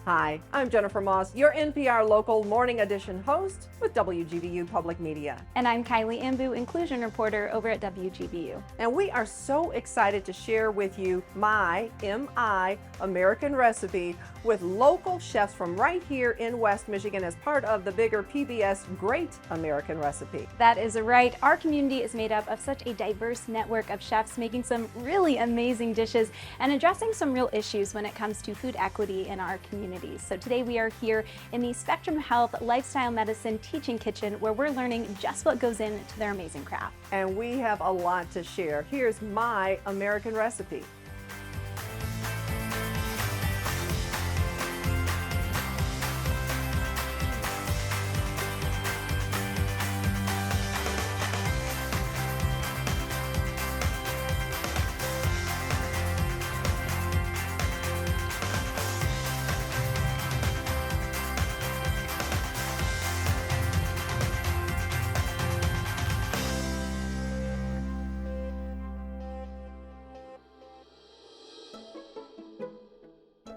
Hi, I'm Jennifer Moss, your NPR local morning edition host with WGVU Public Media. And I'm Kylie Ambu, inclusion reporter over at WGVU. And we are so excited to share with you my MI American Recipe with local chefs from right here in West Michigan as part of the bigger PBS Great American Recipe. That is right. Our community is made up of such a diverse network of chefs making some really amazing dishes and addressing some real issues when it comes to food equity in our community. So today we are here in the Spectrum Health Lifestyle Medicine Teaching Kitchen where we're learning just what goes into their amazing craft. And we have a lot to share. Here's my American Recipe.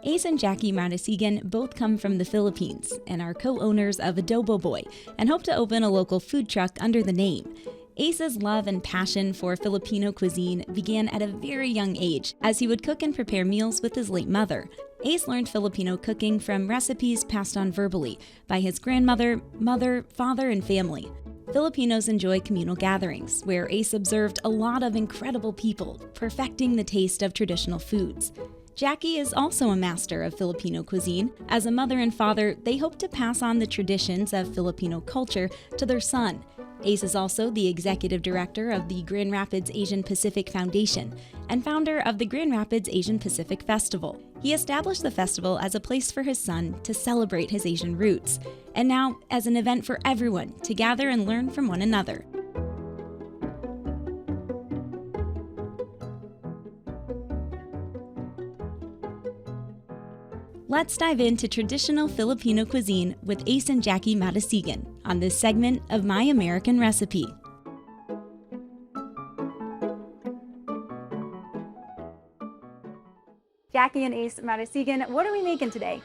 Ace and Jackie Madisigan both come from the Philippines and are co-owners of Adobo Boy and hope to open a local food truck under the name. Ace's love and passion for Filipino cuisine began at a very young age as he would cook and prepare meals with his late mother. Ace learned Filipino cooking from recipes passed on verbally by his grandmother, mother, father, and family. Filipinos enjoy communal gatherings, where Ace observed a lot of incredible people perfecting the taste of traditional foods. Jackie is also a master of Filipino cuisine. As a mother and father, they hope to pass on the traditions of Filipino culture to their son. Ace is also the executive director of the Grand Rapids Asian Pacific Foundation and founder of the Grand Rapids Asian Pacific Festival. He established the festival as a place for his son to celebrate his Asian roots, and now as an event for everyone to gather and learn from one another. Let's dive into traditional Filipino cuisine with Ace and Jackie Madisigan on this segment of My American Recipe. Jackie and Ace Madisigan, what are we making today?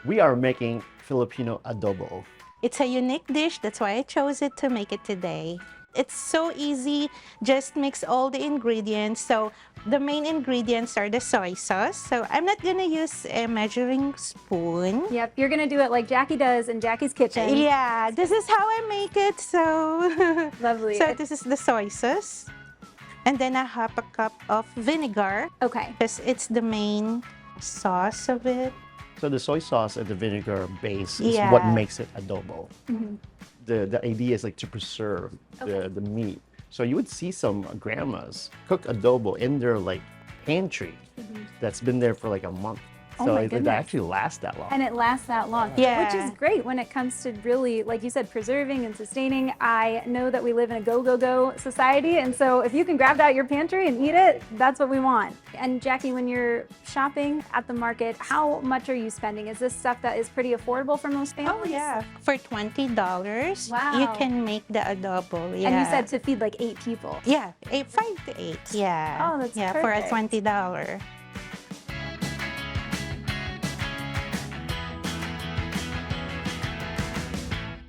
We are making Filipino Adobo. It's a unique dish, that's why I chose it to make it today. It's so easy, just mix all the ingredients. So the main ingredients are the soy sauce. So I'm not gonna use a measuring spoon. Yep, you're gonna do it like Jackie does in Jackie's kitchen. Yeah, this is how I make it, so. Lovely. So this is the soy sauce. And then I have a cup of vinegar. Okay. Because it's the main sauce of it. So the soy sauce and the vinegar base is what makes it adobo. Mm-hmm. The idea is like to preserve the meat. So you would see some grandmas cook adobo in their like pantry that's been there for like a month. Oh So my it goodness. actually lasts that long. And it lasts that long, Yeah. which is great when it comes to really, like you said, preserving and sustaining. I know that we live in a go society, and so if you can grab that out your pantry and eat it, that's what we want. And Jackie, when you're shopping at the market, how much are you spending? Is this stuff that is pretty affordable for most families? Oh yeah, for $20, Wow. you can make the adobo. Yeah. And you said to feed like 8 people. Yeah, 5 to 8. Yeah. Oh, that's yeah, perfect. for a $20.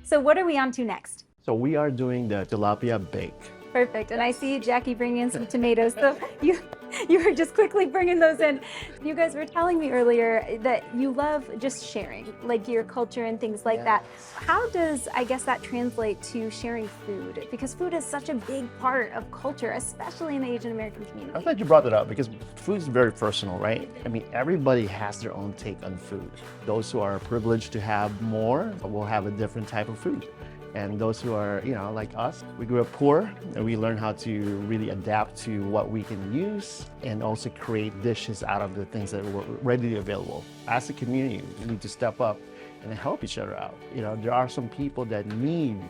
So what are we on to next? So we are doing the tilapia bake. Perfect. And I see Jackie bringing in some tomatoes. So you were just quickly bringing those in. You guys were telling me earlier that you love just sharing, like your culture and things like that. How does, I guess, that translate to sharing food? Because food is such a big part of culture, especially in the Asian American community. I'm glad you brought that up because food is very personal, right? I mean, everybody has their own take on food. Those who are privileged to have more will have a different type of food. And those who are, like us, we grew up poor and we learned how to really adapt to what we can use and also create dishes out of the things that were readily available. As a community, we need to step up and help each other out. There are some people that need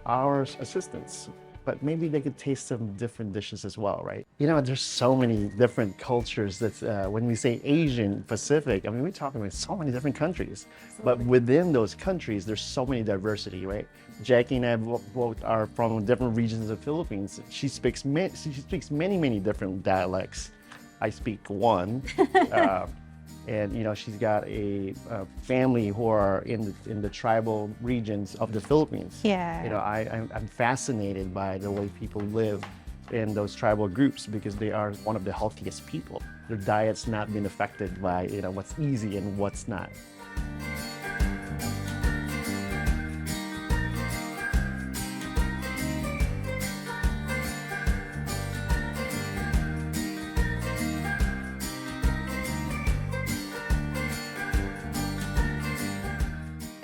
our assistance, but maybe they could taste some different dishes as well, right? There's so many different cultures that when we say Asian Pacific, I mean, we're talking about so many different countries, but within those countries, there's so many diversity, right? Jackie and I both are from different regions of the Philippines. She speaks many different dialects. I speak one. And she's got a family who are in the tribal regions of the Philippines. Yeah. I'm fascinated by the way people live in those tribal groups because they are one of the healthiest people. Their diet's not been affected by what's easy and what's not.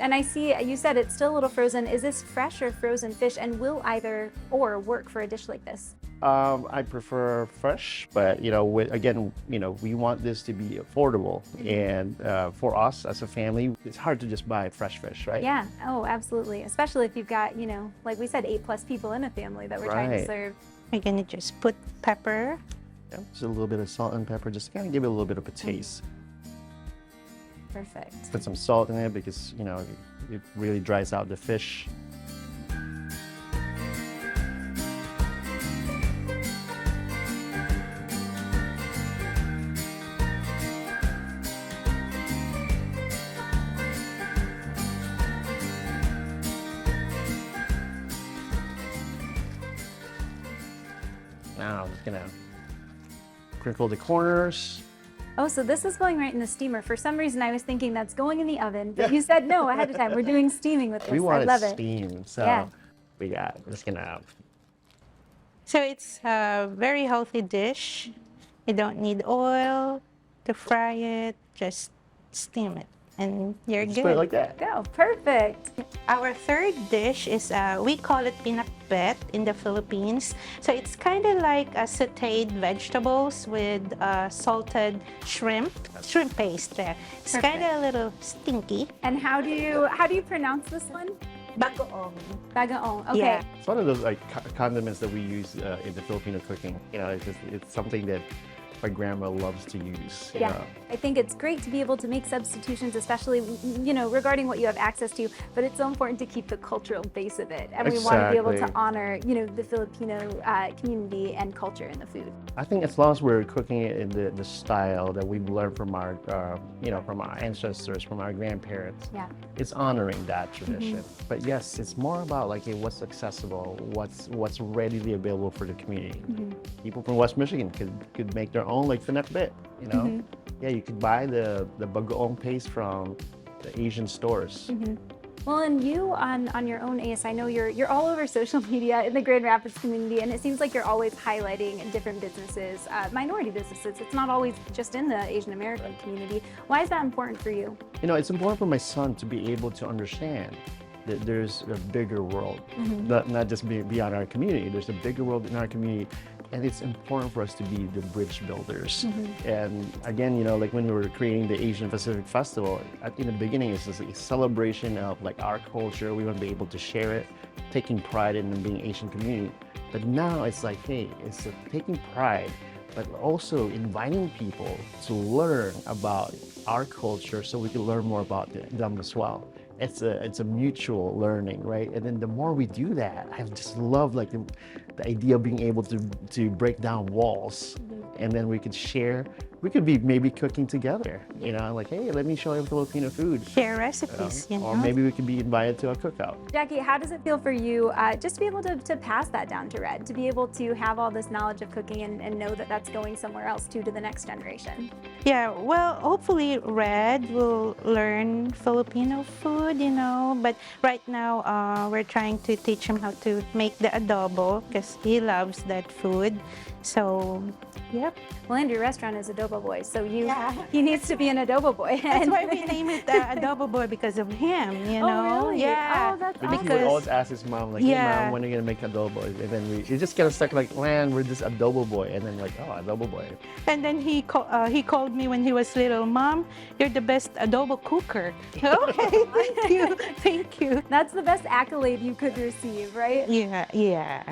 And I see you said it's still a little frozen. Is this fresh or frozen fish, and will either or work for a dish like this? I prefer fresh, but we want this to be affordable, and for us as a family, it's hard to just buy fresh fish, right? Yeah. Oh, absolutely. Especially if you've got, like we said, 8+ people in a family that we're trying to Right. serve. We're gonna just put pepper. Yeah, just a little bit of salt and pepper, just to kind of give it a little bit of a taste. Perfect. Put some salt in it because it really dries out the fish. Now I'm just gonna crinkle the corners. Oh, so this is going right in the steamer. For some reason, I was thinking that's going in the oven, but you said no ahead of time. We're doing steaming with this. We I want love it it. steamed, so Yeah. we're just gonna. So it's a very healthy dish. You don't need oil to fry it. Just steam it, and you're Just good. put it like that. Go. Perfect. Our third dish is, we call it pinakbet in the Philippines. So it's kind of like sauteed vegetables with salted shrimp paste there. It's kind of a little stinky. And how do you pronounce this one? Bagoong. Bagaong. Okay. Yeah. It's one of those condiments that we use in the Filipino cooking. It's something that my grandma loves to use. Yeah, I think it's great to be able to make substitutions, especially regarding what you have access to. But it's so important to keep the cultural base of it, and we want to be able to Exactly. honor the Filipino community and culture in the food. I think as long as we're cooking it in the style that we've learned from our from our ancestors, from our grandparents, Yeah. it's honoring that tradition. But yes, it's more about what's accessible, what's readily available for the community. People from West Michigan could make their own pinakbet. Yeah, you could buy the bagoong paste from the Asian stores. Well, and you on your own, Ace, I know you're all over social media in the Grand Rapids community, and it seems like you're always highlighting different businesses, minority businesses. It's not always just in the Asian American community. Why is that important for you? It's important for my son to be able to understand that there's a bigger world, not just beyond our community. There's a bigger world in our community, and it's important for us to be the bridge builders. And again, when we were creating the Asian Pacific Festival, in the beginning, it's just a celebration of our culture. We want to be able to share it, taking pride in being Asian community. But now it's hey, it's taking pride, but also inviting people to learn about our culture so we can learn more about them as well. It's a mutual learning, right? And then the more we do that, I just love the idea of being able to break down walls, and then we could share. We could be maybe cooking together, hey, let me show you Filipino food. Share recipes, Or maybe we could be invited to a cookout. Jackie, how does it feel for you just to be able to pass that down to Red, to be able to have all this knowledge of cooking and know that that's going somewhere else too, to the next generation? Yeah, well, hopefully Red will learn Filipino food, but right now we're trying to teach him how to make the adobo because he loves that food. So, yep. Well, and your restaurant is Adobo Boy, so Yeah. he needs to be an Adobo Boy. That's why we name it Adobo Boy, because of him, Oh, really? Yeah. Oh, that's Because awesome. we always ask his mom, hey Yeah. mom, when are you gonna make adobo? And then it just kind of stuck man, we're this adobo boy. And then oh, adobo boy. And then he called me when he was little, Mom, you're the best adobo cooker. Okay, thank you. Thank you. That's the best accolade you could receive, right? Yeah.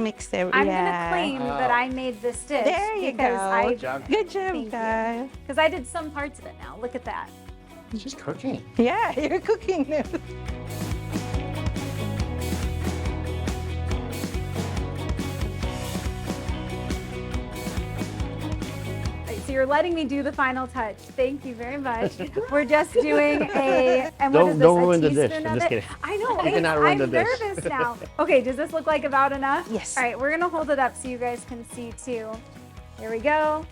Mix it. I'm gonna claim that I made this dish. There you because go. Good job. Good Thank job, you. guys. Because I did some parts of it now. Look at that. She's cooking. Yeah, you're cooking now. you're letting me do the final touch. Thank you very much. We're just doing and what Don't- is this, don't a ruin the dish. teaspoon I'm of just it? kidding. I know, You cannot ruin I'm the dish. nervous now. Okay, does this look like about enough? Yes. All right, we're gonna hold it up so you guys can see too. Here we go.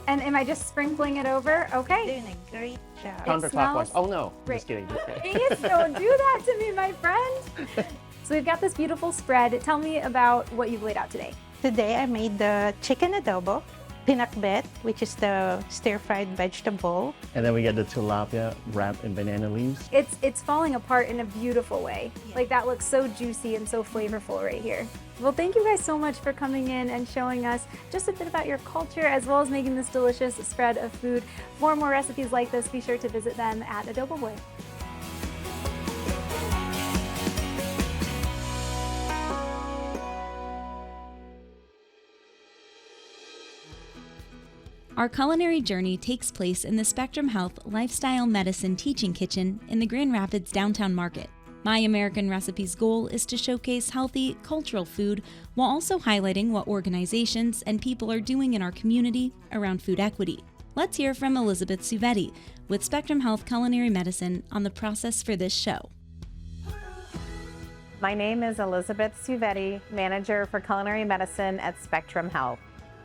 And am I just sprinkling it over? Okay. Doing a great job. Counterclockwise. smells Oh no, great. just kidding. Just kidding. Please don't do that to me, my friend. So we've got this beautiful spread. Tell me about what you've laid out today. Today I made the chicken adobo, pinakbet, which is the stir-fried vegetable. And then we get the tilapia wrapped in banana leaves. It's falling apart in a beautiful way. Like that looks so juicy and so flavorful right here. Well, thank you guys so much for coming in and showing us just a bit about your culture as well as making this delicious spread of food. For more recipes like this, be sure to visit them at Adobo Boy. Our culinary journey takes place in the Spectrum Health Lifestyle Medicine Teaching Kitchen in the Grand Rapids Downtown Market. My American Recipe's goal is to showcase healthy, cultural food while also highlighting what organizations and people are doing in our community around food equity. Let's hear from Elizabeth Suvetti with Spectrum Health Culinary Medicine on the process for this show. My name is Elizabeth Suvetti, Manager for Culinary Medicine at Spectrum Health.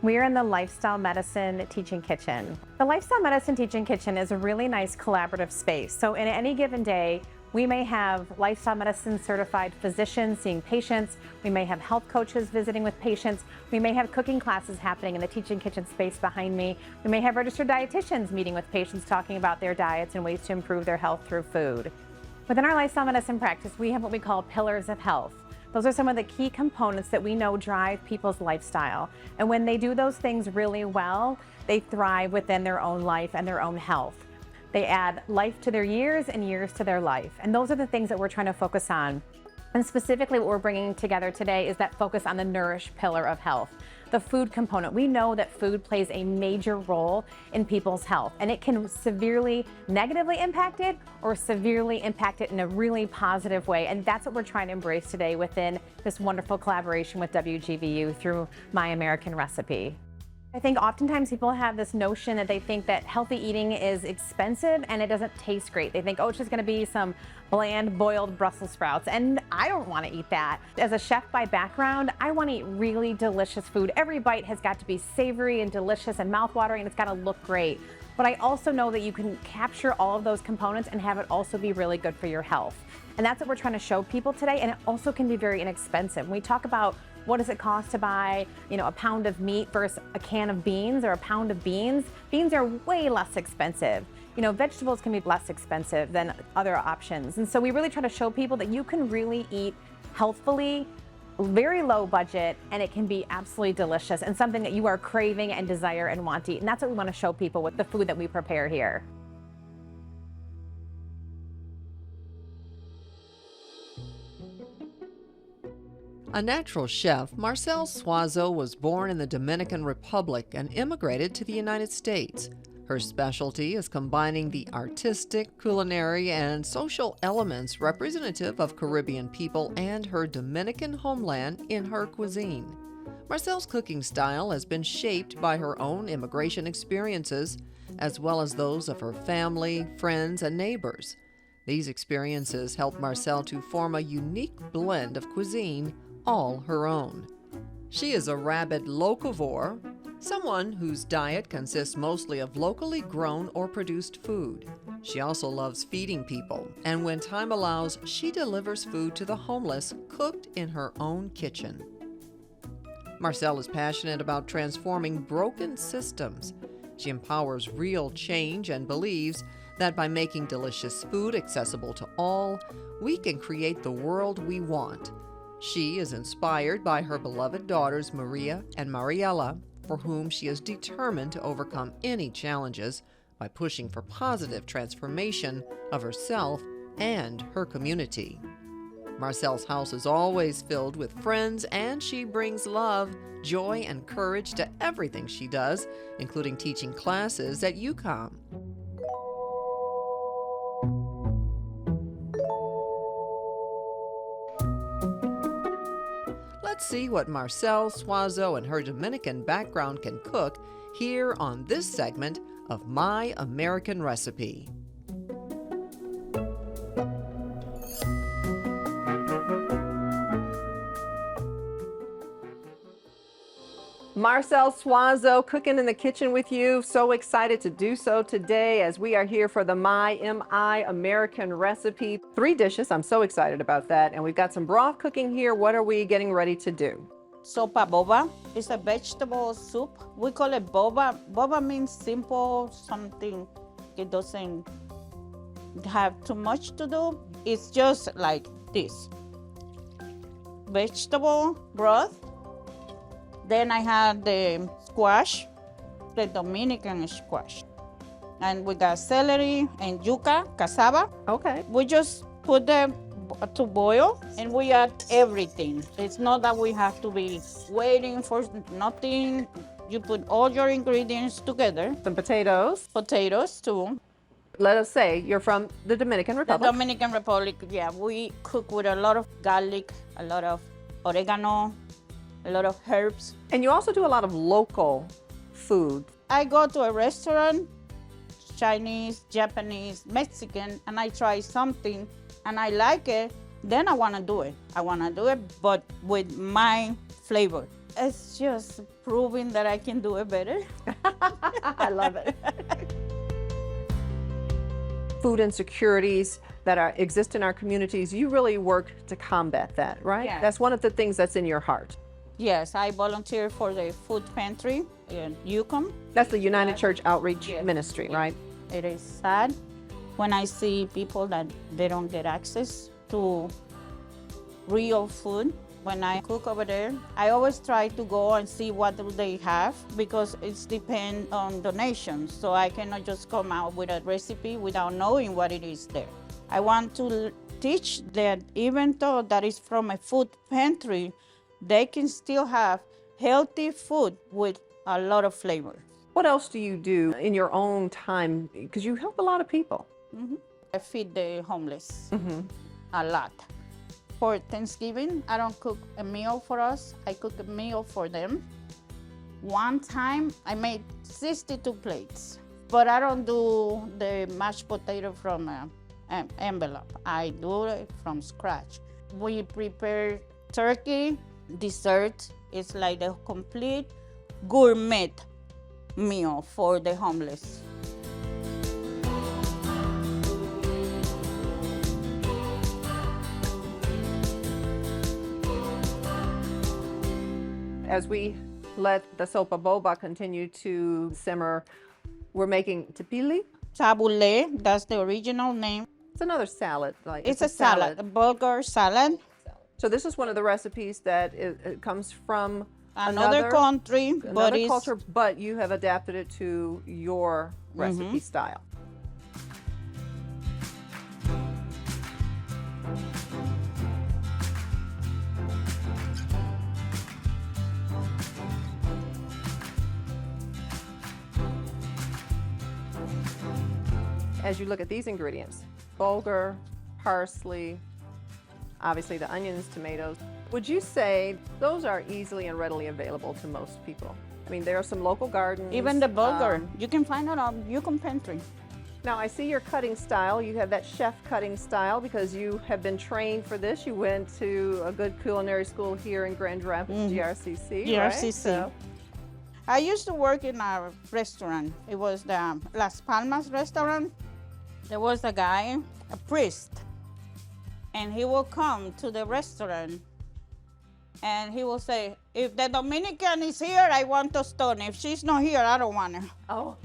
We are in the Lifestyle Medicine Teaching Kitchen. The Lifestyle Medicine Teaching Kitchen is a really nice collaborative space. So in any given day, we may have lifestyle medicine certified physicians seeing patients. We may have health coaches visiting with patients. We may have cooking classes happening in the teaching kitchen space behind me. We may have registered dietitians meeting with patients talking about their diets and ways to improve their health through food. Within our lifestyle medicine practice, we have what we call pillars of health. Those are some of the key components that we know drive people's lifestyle. And when they do those things really well, they thrive within their own life and their own health. They add life to their years and years to their life. And those are the things that we're trying to focus on. And specifically what we're bringing together today is that focus on the nourish pillar of health. The food component. We know that food plays a major role in people's health, and it can severely negatively impact it or severely impact it in a really positive way. And that's what we're trying to embrace today within this wonderful collaboration with WGVU through My American Recipe. I think oftentimes people have this notion that they think that healthy eating is expensive and it doesn't taste great. They think, oh, it's just gonna be some bland boiled Brussels sprouts. And I don't wanna eat that. As a chef by background, I wanna eat really delicious food. Every bite has got to be savory and delicious and mouthwatering, and it's gotta look great. But I also know that you can capture all of those components and have it also be really good for your health. And that's what we're trying to show people today. And it also can be very inexpensive. When we talk about what does it cost to buy, a pound of meat versus a can of beans or a pound of beans? Beans are way less expensive. Vegetables can be less expensive than other options. And so we really try to show people that you can really eat healthfully, very low budget, and it can be absolutely delicious and something that you are craving and desire and want to eat. And that's what we want to show people with the food that we prepare here. A natural chef, Marcel Suazo was born in the Dominican Republic and immigrated to the United States. Her specialty is combining the artistic, culinary, and social elements representative of Caribbean people and her Dominican homeland in her cuisine. Marcel's cooking style has been shaped by her own immigration experiences, as well as those of her family, friends, and neighbors. These experiences helped Marcel to form a unique blend of cuisine all her own. She is a rabid locavore, someone whose diet consists mostly of locally grown or produced food. She also loves feeding people, and when time allows, she delivers food to the homeless cooked in her own kitchen. Marcel is passionate about transforming broken systems. She empowers real change and believes that by making delicious food accessible to all, we can create the world we want. She is inspired by her beloved daughters Maria and Mariela, for whom she is determined to overcome any challenges by pushing for positive transformation of herself and her community. Marcel's house is always filled with friends, and she brings love, joy, and courage to everything she does, including teaching classes at UCOM. Let's see what Marcel Suazo and her Dominican background can cook here on this segment of My American Recipe. Marcel Suazo cooking in the kitchen with you. So excited to do so today as we are here for the My American Recipe. 3 dishes. I'm so excited about that. And we've got some broth cooking here. What are we getting ready to do? Sopa Boba is a vegetable soup. We call it boba. Boba means simple, something it doesn't have too much to do. It's just like this. Vegetable broth. Then I have the squash, the Dominican squash. And we got celery and yuca, cassava. Okay. We just put them to boil and we add everything. It's not that we have to be waiting for nothing. You put all your ingredients together. Some potatoes. Potatoes too. Let us say you're from the Dominican The Republic. Dominican Republic, yeah, we cook with a lot of garlic, a lot of oregano, a lot of herbs. And you also do a lot of local food. I go to a restaurant, Chinese, Japanese, Mexican, and I try something and I like it, then I want to do it. I want to do it, but with my flavor. It's just proving that I can do it better. I love it. Food insecurities that exist in our communities, you really work to combat that, right? Yeah. That's one of the things that's in your heart. Yes, I volunteer for the food pantry in Yukon. That's the United Church Outreach Yes. Ministry, right? It is sad when I see people that they don't get access to real food. When I cook over there, I always try to go and see what do they have because it's depend on donations. So I cannot just come out with a recipe without knowing what it is there. I want to teach that even though that is from a food pantry, they can still have healthy food with a lot of flavor. What else do you do in your own time? Because you help a lot of people. I feed the homeless a lot. For Thanksgiving, I don't cook a meal for us. I cook a meal for them. One time, I made 62 plates, but I don't do the mashed potato from an envelope. I do it from scratch. We prepare turkey, dessert. It's like a complete gourmet meal for the homeless. As we let the Sopa Boba continue to simmer, we're making tapili. Tabbouleh, that's the original name. It's another salad. It's a salad, a Bulgar salad. So this is one of the recipes that it comes from Another country, but another it's culture, but you have adapted it to your recipe style. As you look at these ingredients, bulgur, parsley, obviously the onions, tomatoes, would you say those are easily and readily available to most people? I mean, there are some local gardens. even the bulgur. You can find it on Yukon Pantry. Now, I see your cutting style. You have that chef cutting style because you have been trained for this. You went to a good culinary school here in Grand Rapids, GRCC, right? GRCC. So, I used to work in a restaurant. It was the Las Palmas restaurant. There was a guy, a priest, and he will come to the restaurant and he will say, if the Dominican is here, I want to stone. If she's not here, I don't want her. oh.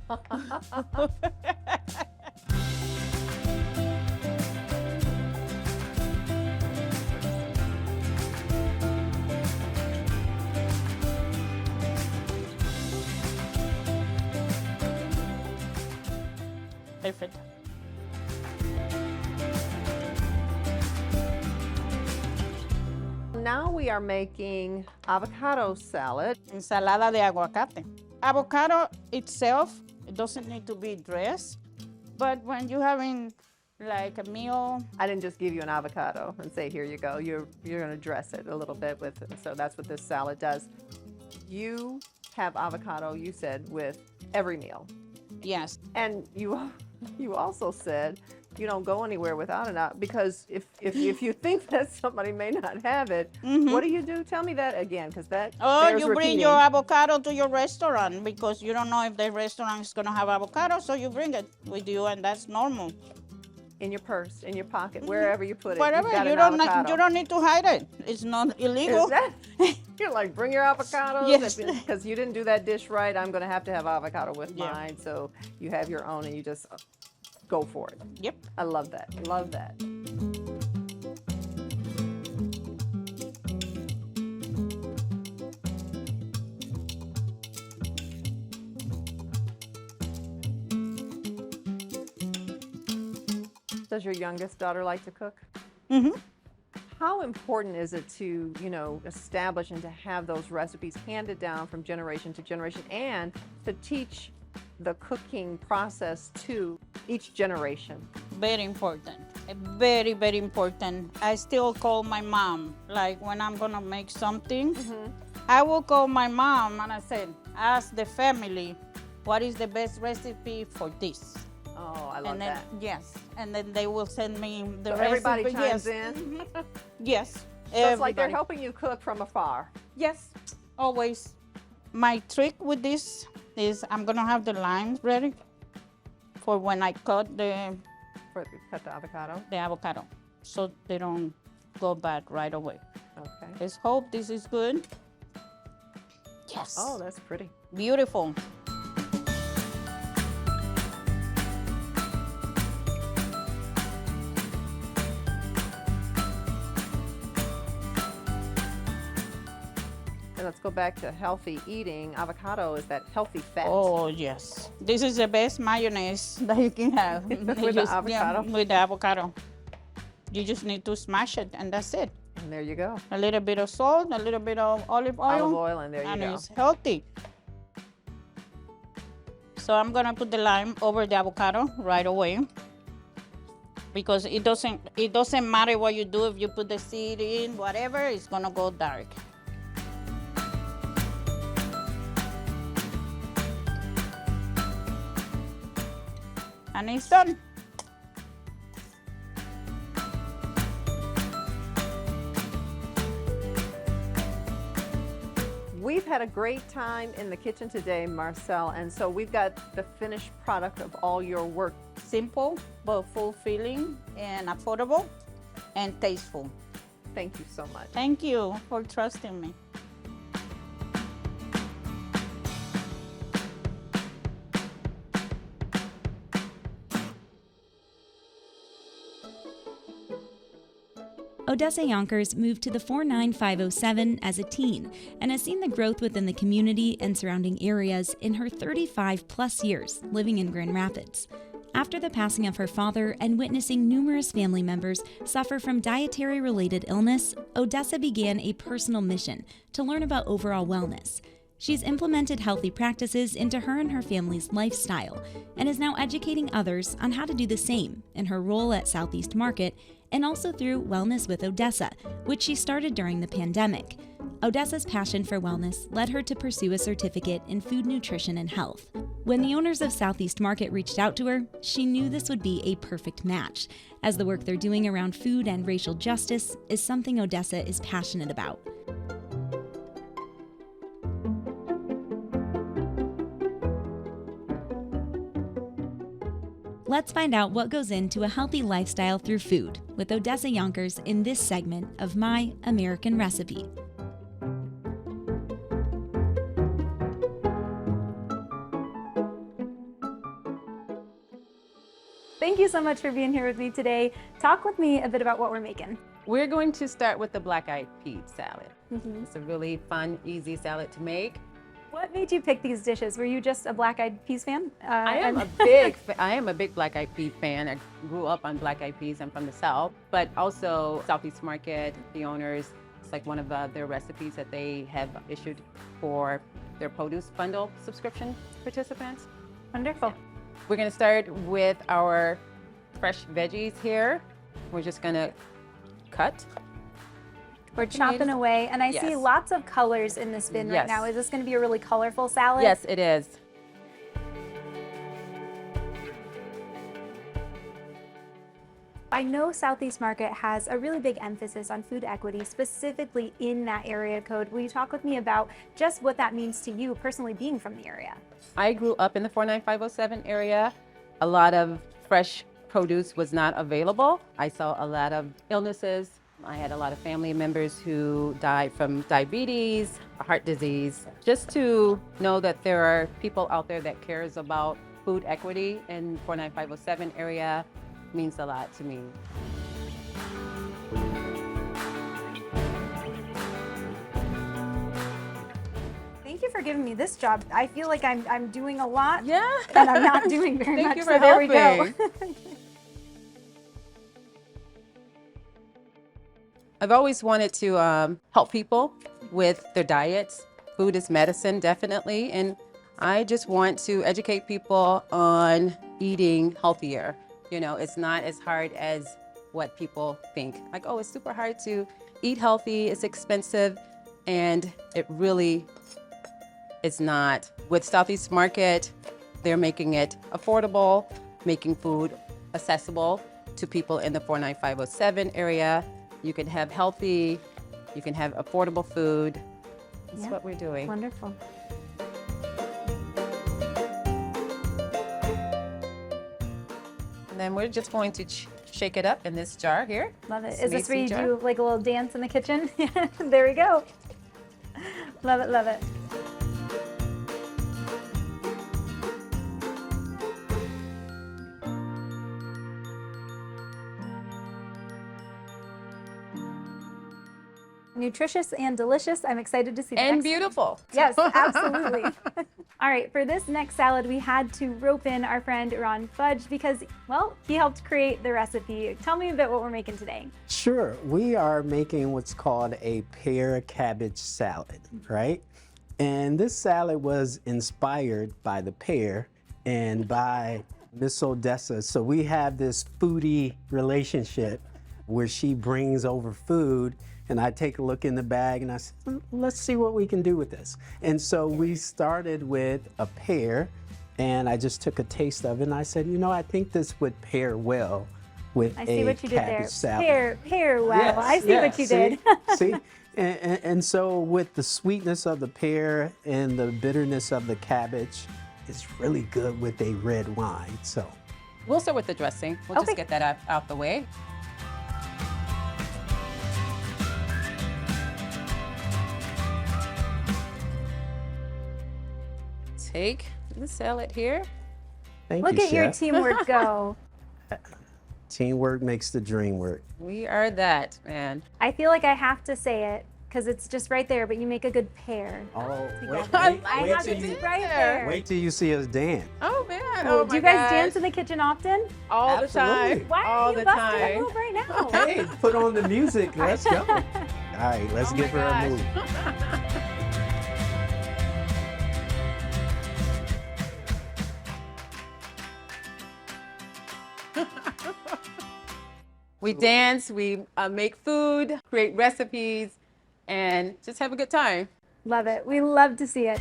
Perfect. Now we are making avocado salad. Ensalada de aguacate. Avocado itself, it doesn't need to be dressed, but when you're having like a meal, I didn't just give you an avocado and say, here you go. You're going to dress it a little bit with it. So that's what this salad does. You have avocado, you said, with every meal. Yes. And you also said you don't go anywhere without it, because if you think that somebody may not have it, what do you do? Tell me that again, because that Oh, bears you bring repeating. your avocado to your restaurant because you don't know if the restaurant is gonna have avocado, so you bring it with you, and that's normal. In your purse, in your pocket, wherever you put it. Whatever, you've got you an don't avocado. you don't need to hide it. It's not illegal. Is that, you're like, bring your avocados. Yes. Because you didn't do that dish right, I'm going to have avocado with Yeah. mine. So you have your own and you just go for it. Yep. I love that. Love that. Does your youngest daughter like to cook? How important is it to, establish and to have those recipes handed down from generation to generation, and to teach the cooking process to each generation? Very important. Very, very important. I still call my mom. Like when I'm gonna make something, I will call my mom and I said, ask the family, what is the best recipe for this? Oh, I love And then that. yes, and then they will send me the So recipe. everybody chimes yes. in. Yes. So it's like they're everybody. helping you cook from afar. Yes, always. My trick with this is I'm gonna have the limes ready for when I cut the Cut the avocado. avocado, so they don't go bad right away. Okay. Let's hope this is good. Yes. Oh, that's pretty. Beautiful. And let's go back to healthy eating. Avocado is that healthy fat. Oh yes, this is the best mayonnaise that you can have. With the avocado? With the avocado. You just need to smash it, and that's it. And there you go. A little bit of salt, a little bit of olive oil. Olive oil, and there you and go. it's healthy. So I'm gonna put the lime over the avocado right away, because it doesn't matter what you do. If you put the seed in, whatever, it's gonna go dark. And it's done. We've had a great time in the kitchen today, Marcel, and so we've got the finished product of all your work. Simple, but fulfilling and affordable and tasteful. Thank you so much. Thank you for trusting me. Odessa Yonkers moved to the 49507 as a teen and has seen the growth within the community and surrounding areas in her 35-plus years living in Grand Rapids. After the passing of her father and witnessing numerous family members suffer from dietary-related illness, Odessa began a personal mission to learn about overall wellness. She's implemented healthy practices into her and her family's lifestyle and is now educating others on how to do the same in her role at Southeast Market and also through Wellness with Odessa, which she started during the pandemic. Odessa's passion for wellness led her to pursue a certificate in food nutrition and health. When the owners of Southeast Market reached out to her, she knew this would be a perfect match, as the work they're doing around food and racial justice is something Odessa is passionate about. Let's find out what goes into a healthy lifestyle through food with Odessa Yonkers in this segment of My American Recipe. Thank you so much for being here with me today. Talk with me a bit about what we're making. We're going to start with the black-eyed pea salad. It's a really fun, easy salad to make. What made you pick these dishes? Were you just a black-eyed peas fan? I am a big black-eyed pea fan. I grew up on black-eyed peas. I'm from the South, but also Southeast Market, the owners, it's like one of their recipes that they have issued for their produce bundle subscription participants. Wonderful. We're gonna start with our fresh veggies here. We're just gonna cut We're chopping away, and I see Yes. lots of colors in this bin right Yes. now. Is this going to be a really colorful salad? Yes, it is. I know Southeast Market has a really big emphasis on food equity, specifically in that area code. Will you talk with me about just what that means to you personally being from the area? I grew up in the 49507 area. A lot of fresh produce was not available. I saw a lot of illnesses. I had a lot of family members who died from diabetes, heart disease. Just to know that there are people out there that cares about food equity in 49507 area means a lot to me. Thank you for giving me this job. I feel like I'm doing a lot, Yeah. and I'm not doing very Thank much. you So for there we go. helping. I've always wanted to help people with their diets. Food is medicine, definitely. And I just want to educate people on eating healthier. You know, it's not as hard as what people think. Like, oh, it's super hard to eat healthy, it's expensive, and it really is not. With Southeast Market, they're making it affordable, making food accessible to people in the 49507 area. You can have healthy, you can have affordable food. That's Yeah. what we're doing. Wonderful. And then we're just going to shake it up in this jar here. Love it. This Is this where you mason jar. do like a little dance in the kitchen? There we go. Love it, love it. Nutritious and delicious. I'm excited to see the And next one. beautiful. Yes, absolutely. All right, for this next salad, we had to rope in our friend Ron Fudge because, well, he helped create the recipe. Tell me a bit what we're making today. Sure. We are making what's called a pear cabbage salad, right? And this salad was inspired by the pear and by Miss Odessa. So we have this foodie relationship where she brings over food and I take a look in the bag and I said, let's see what we can do with this. And so we started with a pear and I just took a taste of it and I said, you know, I think this would pair well with I see a what you did cabbage there. salad. Pear, wow. Yes, I see yes, what you see, did. See? And so with the sweetness of the pear and the bitterness of the cabbage, it's really good with a red wine. So We'll start with the dressing. We'll Okay. just get that out the way. Take the salad here. thank Look you, at your Chef. teamwork go. Teamwork makes the dream work. We are that, man. I feel like I have to say it because it's just right there, but you make a good pair. Oh, together. wait, I wait have till to you, be right there. wait till you see us dance. Oh man. Cool. Oh Do my you guys gosh. dance in the kitchen often? all the Absolutely. time? Why all are you the busting a time. move right now? Hey, put on the music. Let's go. All right, let's Oh give my her a gosh. move. We dance, we make food, create recipes, and just have a good time. Love it. We love to see it.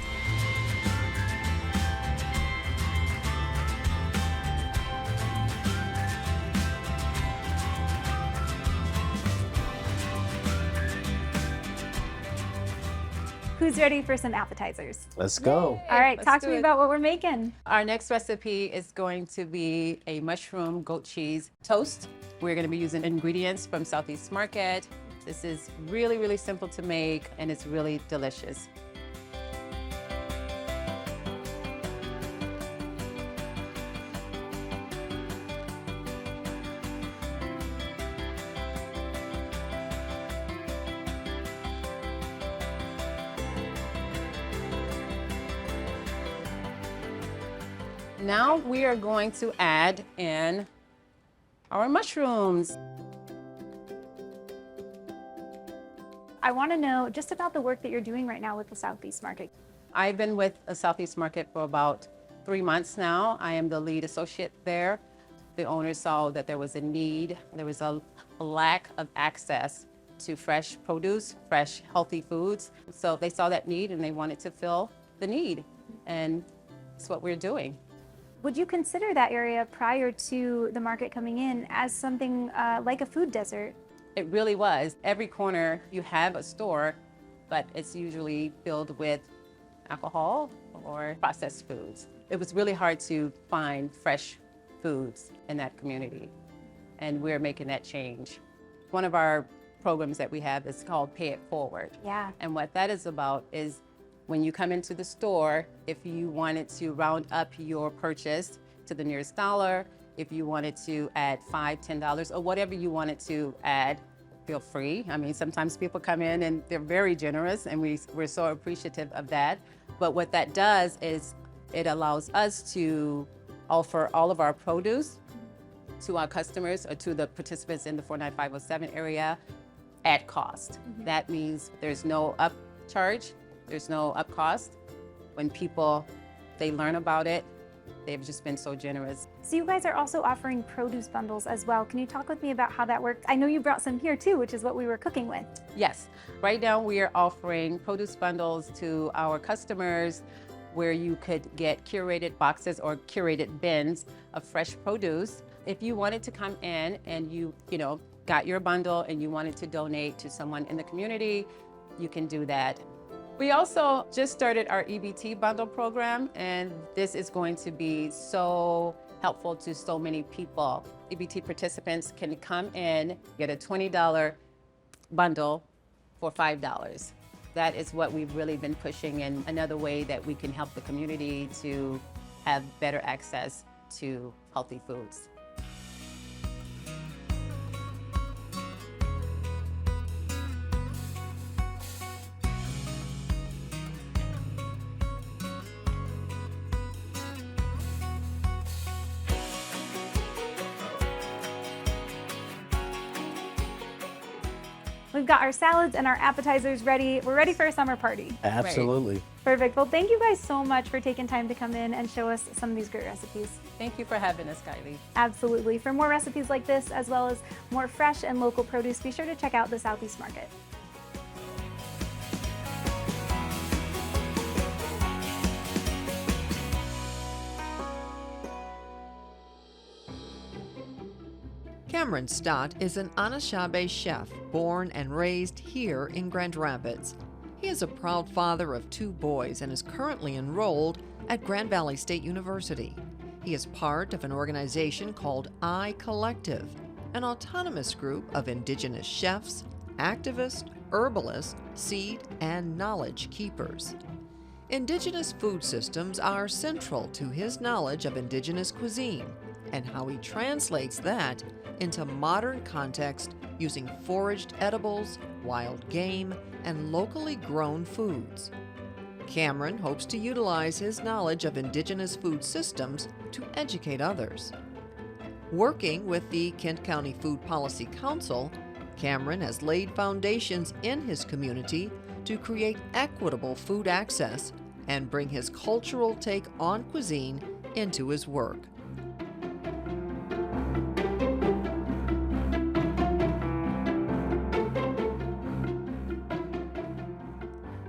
Who's ready for some appetizers? Let's go. All right, Let's talk do to me it. about what we're making. Our next recipe is going to be a mushroom goat cheese toast. We're going to be using ingredients from Southeast Market. This is really, really simple to make, and it's really delicious. Now we are going to add in our mushrooms. I want to know just about the work that you're doing right now with the Southeast Market. I've been with the Southeast Market for about 3 months now. I am the lead associate there. The owner saw that there was a need, there was a lack of access to fresh produce, fresh, healthy foods. So they saw that need and they wanted to fill the need. And that's what we're doing. Would you consider that area prior to the market coming in as something like a food desert? It really was. Every corner you have a store, but it's usually filled with alcohol or processed foods. It was really hard to find fresh foods in that community, and we're making that change. One of our programs that we have is called Pay It Forward. Yeah. And what that is about is when you come into the store, if you wanted to round up your purchase to the nearest dollar, if you wanted to add $5, $10, or whatever you wanted to add, feel free. I mean, sometimes people come in and they're very generous, and we're so appreciative of that. But what that does is it allows us to offer all of our produce to our customers or to the participants in the 49507 area at cost. That means there's no upcharge, there's no up cost. When people, they learn about it, they've just been so generous. So you guys are also offering produce bundles as well. Can you talk with me about how that works? I know you brought some here too, which is what we were cooking with. Yes, right now we are offering produce bundles to our customers where you could get curated boxes or curated bins of fresh produce. If you wanted to come in and you got your bundle and you wanted to donate to someone in the community, you can do that. We also just started our EBT bundle program, and this is going to be so helpful to so many people. EBT participants can come in, get a $20 bundle for $5. That is what we've really been pushing, and another way that we can help the community to have better access to healthy foods. We've got our salads and our appetizers ready. We're ready for a summer party. Absolutely. Perfect. Well, thank you guys so much for taking time to come in and show us some of these great recipes. Thank you for having us, Kylie. Absolutely. For more recipes like this, as well as more fresh and local produce, be sure to check out the Southeast Market. Cameron Stott is an Anishinaabe chef born and raised here in Grand Rapids. He is a proud father of 2 boys and is currently enrolled at Grand Valley State University. He is part of an organization called I Collective, an autonomous group of indigenous chefs, activists, herbalists, seed, and knowledge keepers. Indigenous food systems are central to his knowledge of indigenous cuisine and how he translates that into modern context using foraged edibles, wild game, and locally grown foods. Cameron hopes to utilize his knowledge of indigenous food systems to educate others. Working with the Kent County Food Policy Council, Cameron has laid foundations in his community to create equitable food access and bring his cultural take on cuisine into his work.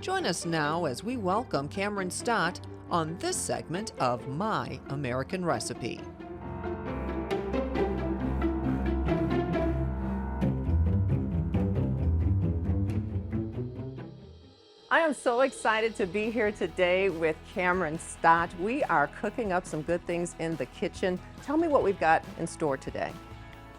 Join us now as we welcome Cameron Stott on this segment of My American Recipe. I am so excited to be here today with Cameron Stott. We are cooking up some good things in the kitchen. Tell me what we've got in store today.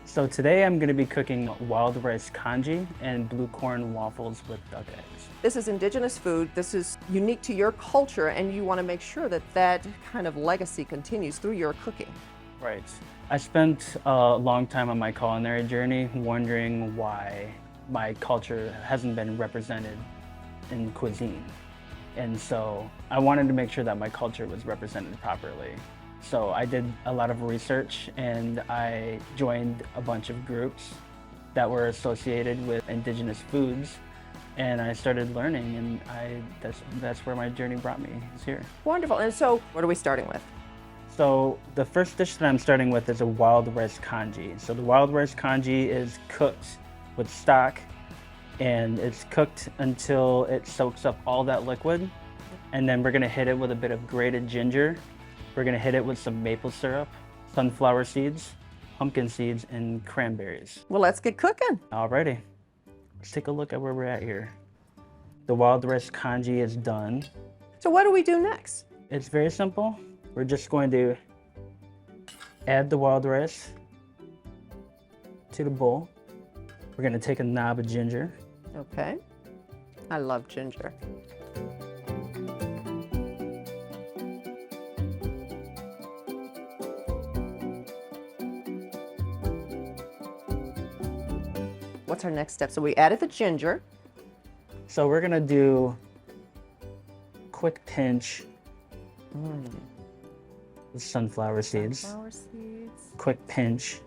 So today I'm going to be cooking wild rice congee and blue corn waffles with duck eggs. This is indigenous food. This is unique to your culture, and you want to make sure that that kind of legacy continues through your cooking. Right. I spent a long time on my culinary journey wondering why my culture hasn't been represented in cuisine. And so I wanted to make sure that my culture was represented properly. So I did a lot of research and I joined a bunch of groups that were associated with indigenous foods, and I started learning, and that's where my journey brought me, is here. Wonderful. And so what are we starting with? So the first dish that I'm starting with is a wild rice congee. So the wild rice congee is cooked with stock and it's cooked until it soaks up all that liquid. And then we're gonna hit it with a bit of grated ginger. We're gonna hit it with some maple syrup, sunflower seeds, pumpkin seeds, and cranberries. Well, let's get cooking. Alrighty, let's take a look at where we're at here. The wild rice congee is done. So what do we do next? It's very simple. We're just going to add the wild rice to the bowl. We're gonna take a knob of ginger. Okay. I love ginger. What's our next step? So we added the ginger. So we're gonna do quick pinch with sunflower seeds. Sunflower seeds. Quick pinch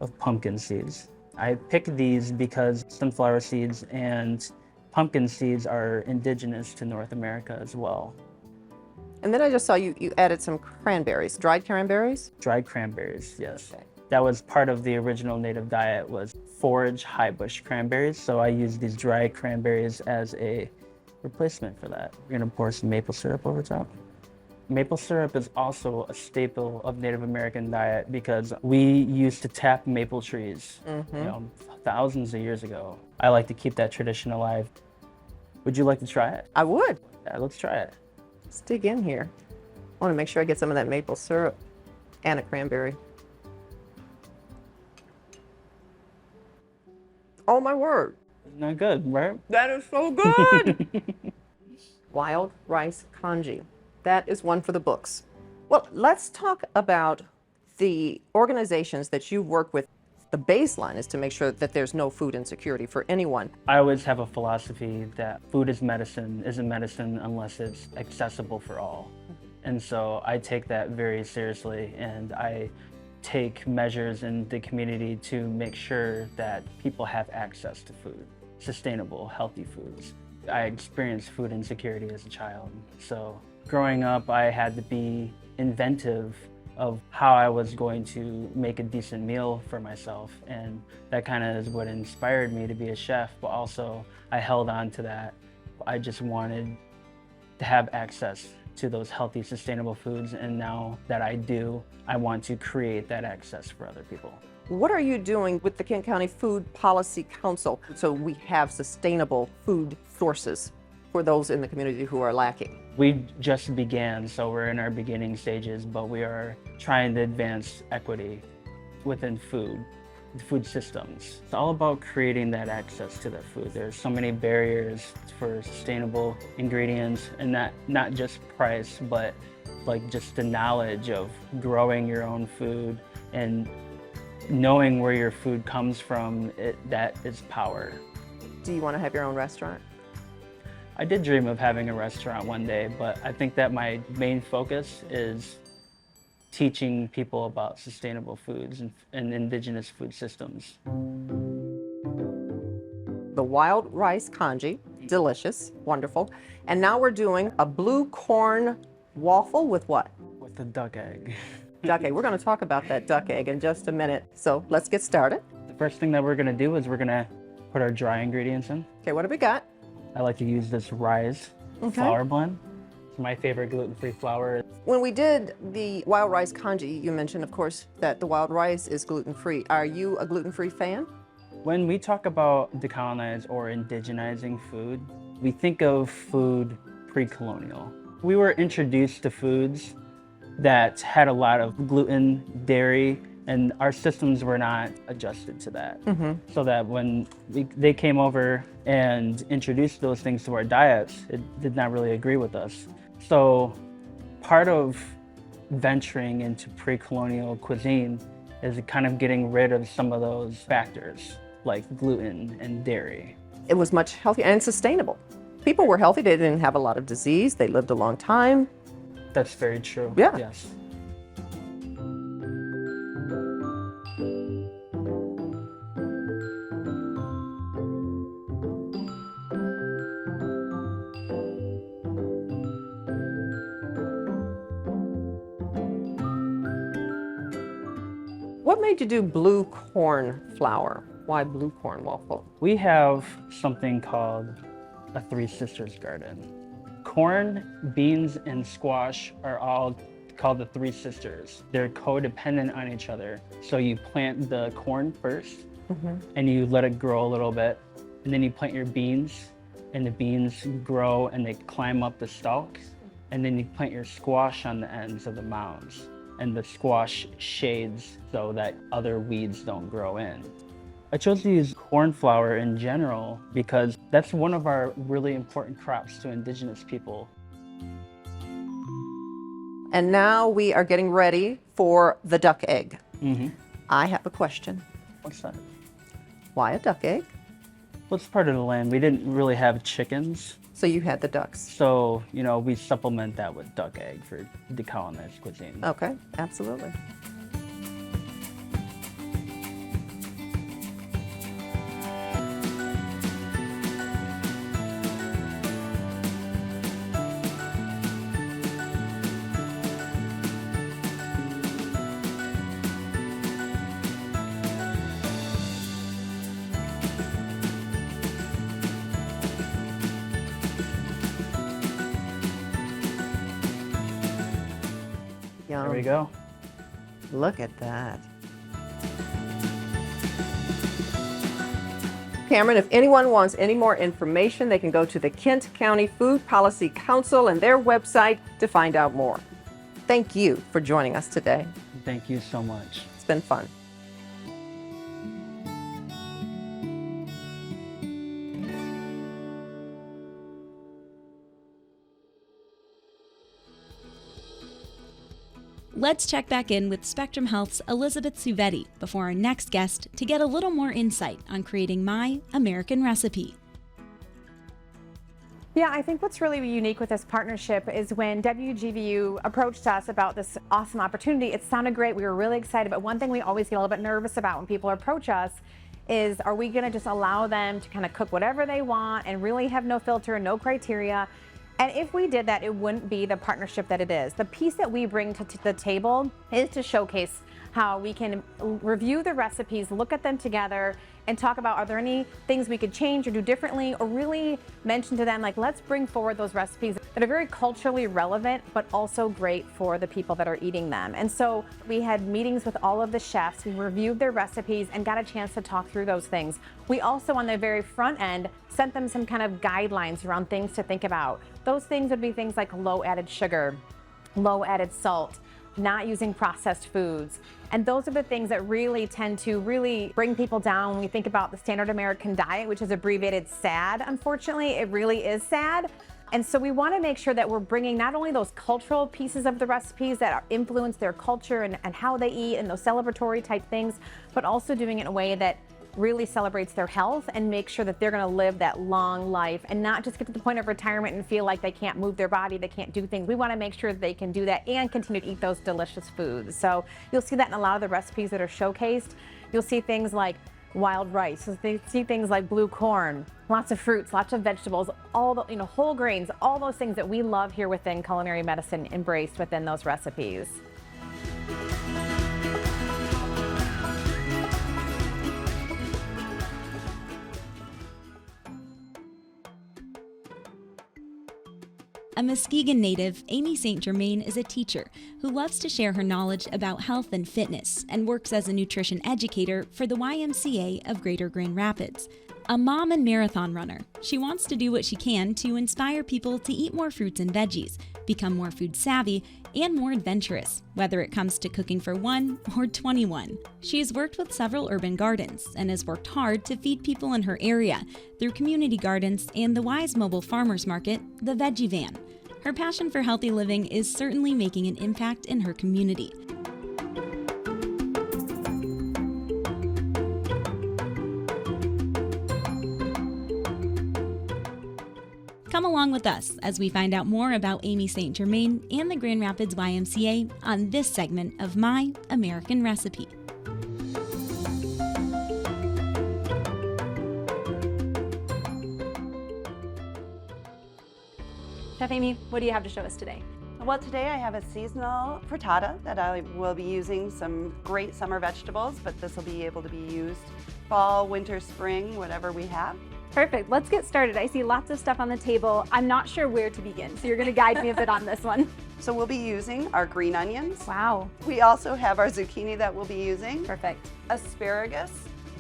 of pumpkin seeds. I pick these because sunflower seeds and pumpkin seeds are indigenous to North America as well. And then I just saw you added some cranberries, dried cranberries? Dried cranberries, yes. Okay. That was part of the original native diet, was forage high bush cranberries. So I use these dried cranberries as a replacement for that. We're gonna pour some maple syrup over top. Maple syrup is also a staple of Native American diet because we used to tap maple trees, thousands of years ago. I like to keep that tradition alive. Would you like to try it? I would. Yeah, let's try it. Let's dig in here. I want to make sure I get some of that maple syrup and a cranberry. Oh my word. Not good, right? That is so good. Wild rice congee. That is one for the books. Well, let's talk about the organizations that you work with. The baseline is to make sure that there's no food insecurity for anyone. I always have a philosophy that food is medicine, isn't medicine unless it's accessible for all. And so I take that very seriously, and I take measures in the community to make sure that people have access to food, sustainable, healthy foods. I experienced food insecurity as a child. So growing up, I had to be inventive of how I was going to make a decent meal for myself. And that kind of is what inspired me to be a chef, but also I held on to that. I just wanted to have access to those healthy, sustainable foods. And now that I do, I want to create that access for other people. What are you doing with the Kent County Food Policy Council so we have sustainable food sources for those in the community who are lacking? We just began, so we're in our beginning stages, but we are trying to advance equity within food systems. It's all about creating that access to that food. There's so many barriers for sustainable ingredients, and not just price, but like just the knowledge of growing your own food and knowing where your food comes from. That is power. Do you want to have your own restaurant? I did dream of having a restaurant one day, but I think that my main focus is teaching people about sustainable foods and indigenous food systems. The wild rice congee, delicious, wonderful. And now we're doing a blue corn waffle with what? With the duck egg. Duck egg. We're going to talk about that duck egg in just a minute. So let's get started. The first thing that we're going to do is we're going to put our dry ingredients in. Okay, what do we got? I like to use this Rise flour blend. It's my favorite gluten-free flour. When we did the wild rice congee, you mentioned, of course, that the wild rice is gluten-free. Are you a gluten-free fan? When we talk about decolonize or indigenizing food, we think of food pre-colonial. We were introduced to foods that had a lot of gluten, dairy, and our systems were not adjusted to that. So that when they came over and introduced those things to our diets, it did not really agree with us. So part of venturing into pre-colonial cuisine is kind of getting rid of some of those factors like gluten and dairy. It was much healthier and sustainable. People were healthy, they didn't have a lot of disease, they lived a long time. That's very true. Yeah. Yes. What made you do blue corn flour? Why blue corn waffle? We have something called a Three Sisters garden. Corn, beans, and squash are all called the Three Sisters. They're codependent on each other. So you plant the corn first, and you let it grow a little bit, and then you plant your beans, and the beans grow and they climb up the stalks, and then you plant your squash on the ends of the mounds, and the squash shades so that other weeds don't grow in. I chose to use corn flour in general because that's one of our really important crops to indigenous people. And now we are getting ready for the duck egg. I have a question. What's that? Why a duck egg? Well, it's part of the land. We didn't really have chickens. So you had the ducks. So, you know, we supplement that with duck egg for decolonized cuisine. Okay, absolutely. There we go. Look at that. Cameron, if anyone wants any more information, they can go to the Kent County Food Policy Council and their website to find out more. Thank you for joining us today. Thank you so much. It's been fun. Let's check back in with Spectrum Health's Elizabeth Suvetti before our next guest to get a little more insight on creating My American Recipe. Yeah, I think what's really unique with this partnership is when WGVU approached us about this awesome opportunity, it sounded great. We were really excited, but one thing we always get a little bit nervous about when people approach us is, are we gonna just allow them to kind of cook whatever they want and really have no filter, no criteria? And if we did that, it wouldn't be the partnership that it is. The piece that we bring to the table is to showcase how we can review the recipes, look at them together, and talk about, are there any things we could change or do differently, or really mention to them, like, let's bring forward those recipes that are very culturally relevant, but also great for the people that are eating them. And so we had meetings with all of the chefs, we reviewed their recipes and got a chance to talk through those things. We also, on the very front end, sent them some kind of guidelines around things to think about. Those things would be things like low added sugar, low added salt, not using processed foods. And those are the things that really tend to really bring people down when we think about the standard American diet, which is abbreviated SAD. Unfortunately, it really is sad. And so we want to make sure that we're bringing not only those cultural pieces of the recipes that influence their culture and how they eat and those celebratory type things, but also doing it in a way that really celebrates their health and make sure that they're going to live that long life and not just get to the point of retirement and feel like they can't move their body, they can't do things. We want to make sure that they can do that and continue to eat those delicious foods. So you'll see that in a lot of the recipes that are showcased. You'll see things like wild rice, you'll see things like blue corn, lots of fruits, lots of vegetables, all the whole grains, all those things that we love here within Culinary Medicine embraced within those recipes. A Muskegon native, Amy St. Germain is a teacher who loves to share her knowledge about health and fitness and works as a nutrition educator for the YMCA of Greater Grand Rapids. A mom and marathon runner, she wants to do what she can to inspire people to eat more fruits and veggies, become more food savvy, and more adventurous, whether it comes to cooking for 1 or 21. She has worked with several urban gardens and has worked hard to feed people in her area through community gardens and the Wise Mobile Farmers Market, the Veggie Van. Her passion for healthy living is certainly making an impact in her community. Come along with us as we find out more about Amy St. Germain and the Grand Rapids YMCA on this segment of My American Recipe. Chef Amy, what do you have to show us today? Well, today I have a seasonal frittata that I will be using some great summer vegetables, but this will be able to be used fall, winter, spring, whatever we have. Perfect. Let's get started. I see lots of stuff on the table. I'm not sure where to begin, so you're going to guide me a bit on this one. So we'll be using our green onions. Wow. We also have our zucchini that we'll be using. Perfect. Asparagus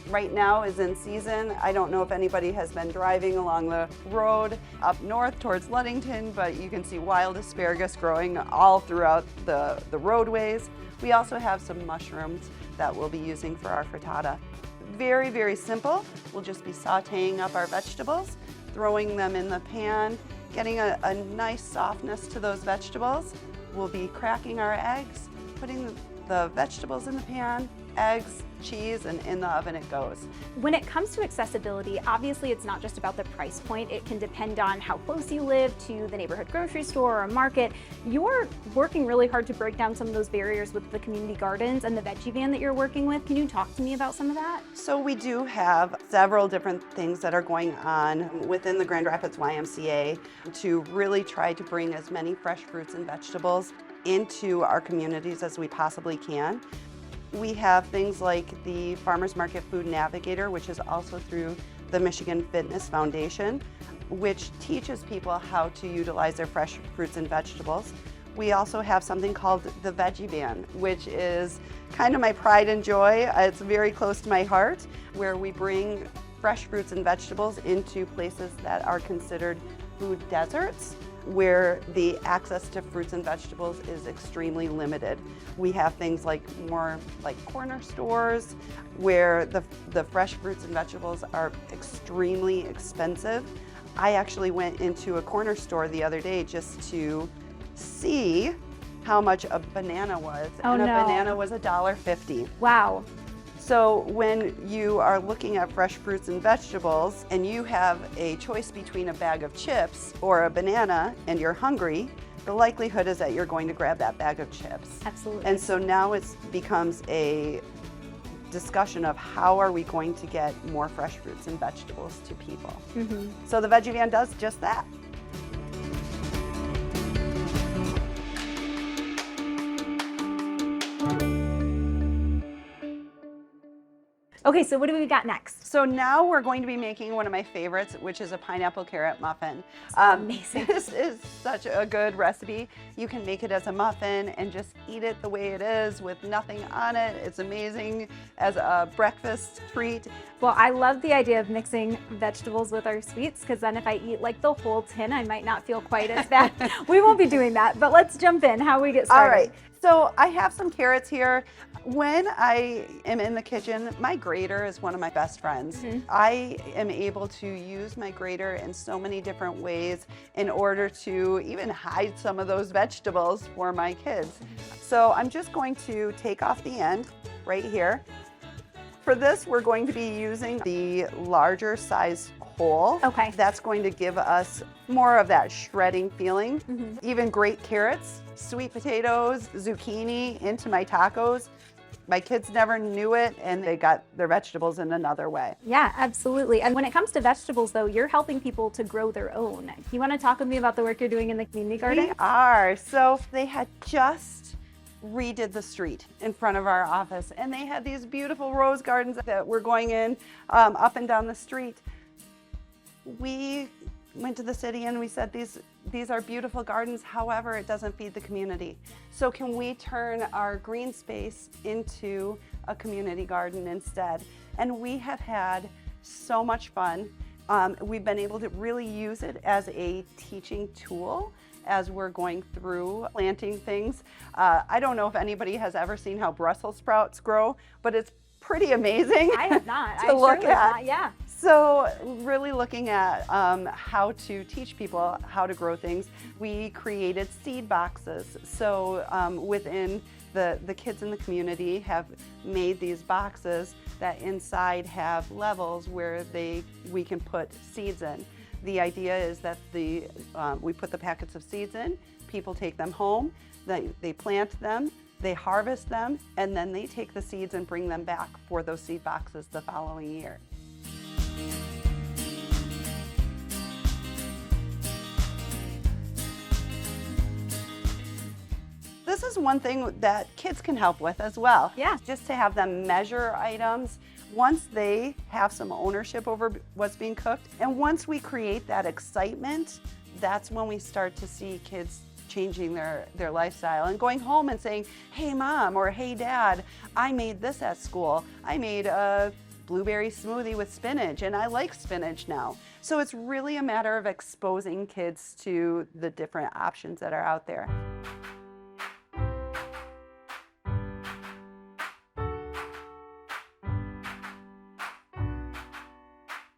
right now is in season. I don't know if anybody has been driving along the road up north towards Ludington, but you can see wild asparagus growing all throughout the roadways. We also have some mushrooms that we'll be using for our frittata. Very, very simple. We'll just be sauteing up our vegetables, throwing them in the pan, getting a nice softness to those vegetables. We'll be cracking our eggs, putting the vegetables in the pan, eggs, cheese, and in the oven it goes. When it comes to accessibility, obviously it's not just about the price point. It can depend on how close you live to the neighborhood grocery store or a market. You're working really hard to break down some of those barriers with the community gardens and the veggie van that you're working with. Can you talk to me about some of that? So we do have several different things that are going on within the Grand Rapids YMCA to really try to bring as many fresh fruits and vegetables into our communities as we possibly can. We have things like the Farmers Market Food Navigator, which is also through the Michigan Fitness Foundation, which teaches people how to utilize their fresh fruits and vegetables. We also have something called the Veggie Van, which is kind of my pride and joy. It's very close to my heart, where we bring fresh fruits and vegetables into places that are considered food deserts, where the access to fruits and vegetables is extremely limited. We have things like more like corner stores where the fresh fruits and vegetables are extremely expensive. I actually went into a corner store the other day just to see how much a banana was. Oh, and a no. banana was $1.50. Wow. So when you are looking at fresh fruits and vegetables and you have a choice between a bag of chips or a banana and you're hungry, the likelihood is that you're going to grab that bag of chips. Absolutely. And so now it becomes a discussion of how are we going to get more fresh fruits and vegetables to people. Mm-hmm. So the Veggie Van does just that. Okay, so what do we got next? So now we're going to be making one of my favorites, which is a pineapple carrot muffin. Amazing. This is such a good recipe. You can make it as a muffin and just eat it the way it is with nothing on it. It's amazing as a breakfast treat. Well, I love the idea of mixing vegetables with our sweets, because then if I eat like the whole tin, I might not feel quite as bad. We won't be doing that, but let's jump in. How we get started? All right. So I have some carrots here. When I am in the kitchen, my grater is one of my best friends. Mm-hmm. I am able to use my grater in so many different ways in order to even hide some of those vegetables for my kids. So I'm just going to take off the end right here. For this, we're going to be using the larger size whole. Okay. That's going to give us more of that shredding feeling. Mm-hmm. Even great carrots, sweet potatoes, zucchini into my tacos. My kids never knew it, and they got their vegetables in another way. Yeah, absolutely. And when it comes to vegetables, though, you're helping people to grow their own. You want to talk with me about the work you're doing in the community garden? We are. So they had just redid the street in front of our office, and they had these beautiful rose gardens that were going in up and down the street. We went to the city and we said these are beautiful gardens, however, it doesn't feed the community. So can we turn our green space into a community garden instead? And we have had so much fun. We've been able to really use it as a teaching tool as we're going through planting things. I don't know if anybody has ever seen how Brussels sprouts grow, but it's pretty amazing. I have not. to look surely have at. not, yeah. So really looking at how to teach people how to grow things, we created seed boxes. So within the kids in the community have made these boxes that inside have levels where we can put seeds in. The idea is that we put the packets of seeds in, people take them home, they plant them, they harvest them, and then they take the seeds and bring them back for those seed boxes the following year. This is one thing that kids can help with as well. Yeah. Just to have them measure items Once they have some ownership over what's being cooked, and once we create that excitement, that's when we start to see kids changing their lifestyle and going home and saying, hey mom, or hey dad, I made this at school. I made a blueberry smoothie with spinach and I like spinach now. So it's really a matter of exposing kids to the different options that are out there.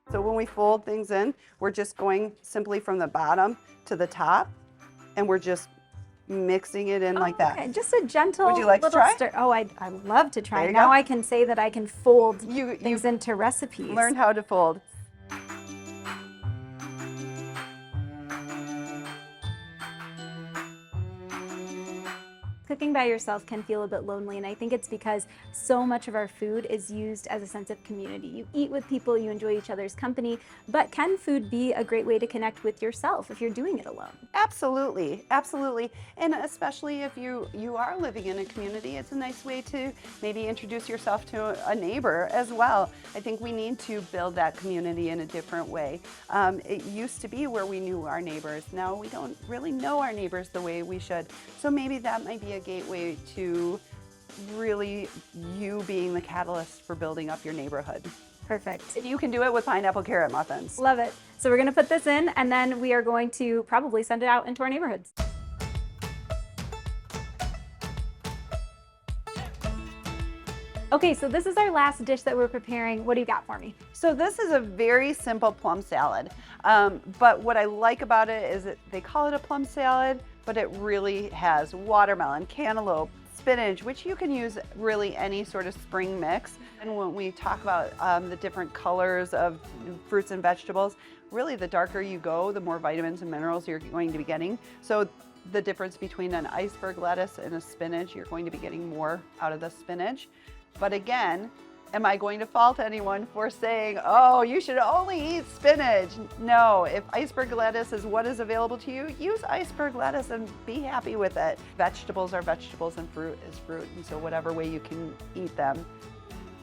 So when we fold things in, we're just going simply from the bottom to the top, and we're just mixing it in like that. Okay, just a gentle Would you like to little try? stir. Oh, I'd love to try. There you Now go. I can say that I can fold You things into recipes. learn how to fold. Cooking by yourself can feel a bit lonely, and I think it's because so much of our food is used as a sense of community. You eat with people, you enjoy each other's company, but can food be a great way to connect with yourself if you're doing it alone? Absolutely, absolutely. And especially if you are living in a community, it's a nice way to maybe introduce yourself to a neighbor as well. I think we need to build that community in a different way. It used to be where we knew our neighbors. Now we don't really know our neighbors the way we should. So maybe that might be a gateway to really you being the catalyst for building up your neighborhood. Perfect. You can do it with pineapple carrot muffins. Love it. So we're going to put this in, and then we are going to probably send it out into our neighborhoods. Okay, so this is our last dish that we're preparing. What do you got for me? So this is a very simple plum salad. But what I like about it is that they call it a plum salad, but it really has watermelon, cantaloupe, spinach, which you can use really any sort of spring mix. And when we talk about the different colors of fruits and vegetables, really the darker you go, the more vitamins and minerals you're going to be getting. So the difference between an iceberg lettuce and a spinach, you're going to be getting more out of the spinach. But again, am I going to fault anyone for saying, oh, you should only eat spinach? No, if iceberg lettuce is what is available to you, use iceberg lettuce and be happy with it. Vegetables are vegetables and fruit is fruit. And so whatever way you can eat them,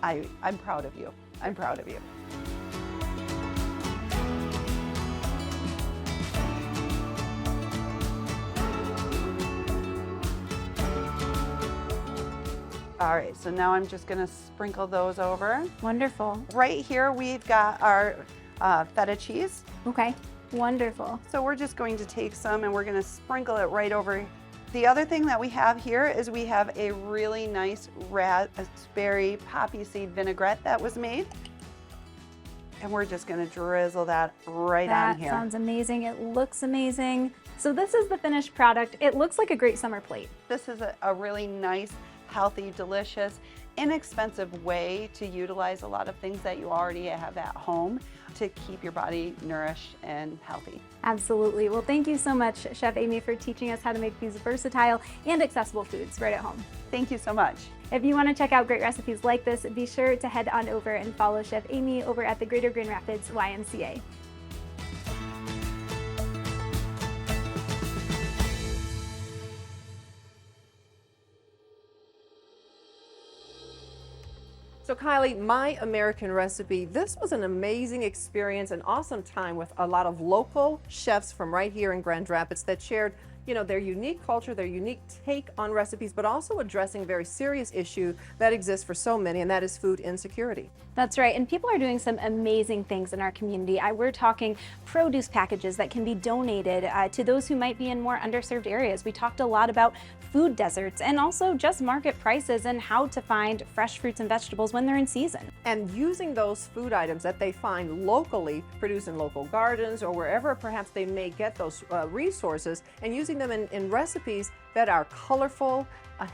I'm proud of you. I'm proud of you. All right, so now I'm just gonna sprinkle those over. Wonderful. Right here, we've got our feta cheese. Okay, wonderful. So we're just going to take some and we're gonna sprinkle it right over. The other thing that we have here is we have a really nice raspberry poppy seed vinaigrette that was made. And we're just gonna drizzle that right on here. That sounds amazing. It looks amazing. So this is the finished product. It looks like a great summer plate. This is a really nice, healthy, delicious, inexpensive way to utilize a lot of things that you already have at home to keep your body nourished and healthy. Absolutely. Well, thank you so much, Chef Amy, for teaching us how to make these versatile and accessible foods right at home. Thank you so much. If you want to check out great recipes like this, be sure to head on over and follow Chef Amy over at the Greater Grand Rapids YMCA. So Kylie, My American Recipe, this was an amazing experience, an awesome time with a lot of local chefs from right here in Grand Rapids that shared, their unique culture, their unique take on recipes, but also addressing a very serious issue that exists for so many, and that is food insecurity. That's right, and people are doing some amazing things in our community. We're talking produce packages that can be donated to those who might be in more underserved areas. We talked a lot about food deserts and also just market prices and how to find fresh fruits and vegetables when they're in season. And using those food items that they find locally, produced in local gardens or wherever perhaps they may get those resources, and using them in recipes that are colorful,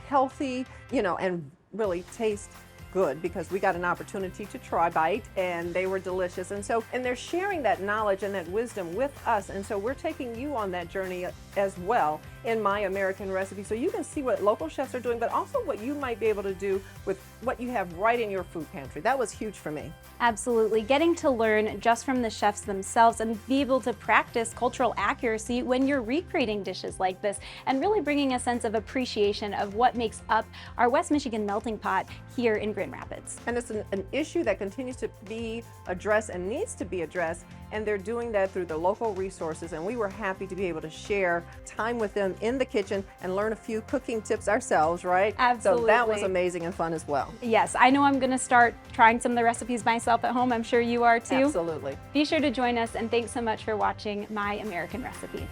healthy, and really taste good, because we got an opportunity to try bite and they were delicious. And they're sharing that knowledge and that wisdom with us. And so we're taking you on that journey as well. in My American Recipe so you can see what local chefs are doing, but also what you might be able to do with what you have right in your food pantry. That was huge for me. Absolutely. Getting to learn just from the chefs themselves and be able to practice cultural accuracy when you're recreating dishes like this, and really bringing a sense of appreciation of what makes up our West Michigan melting pot here in Grand Rapids. And it's an issue that continues to be addressed and needs to be addressed, and they're doing that through the local resources, and we were happy to be able to share time with them in the kitchen and learn a few cooking tips ourselves, right? Absolutely. So that was amazing and fun as well. Yes, I know I'm going to start trying some of the recipes myself at home. I'm sure you are too. Absolutely. Be sure to join us, and thanks so much for watching My American Recipe.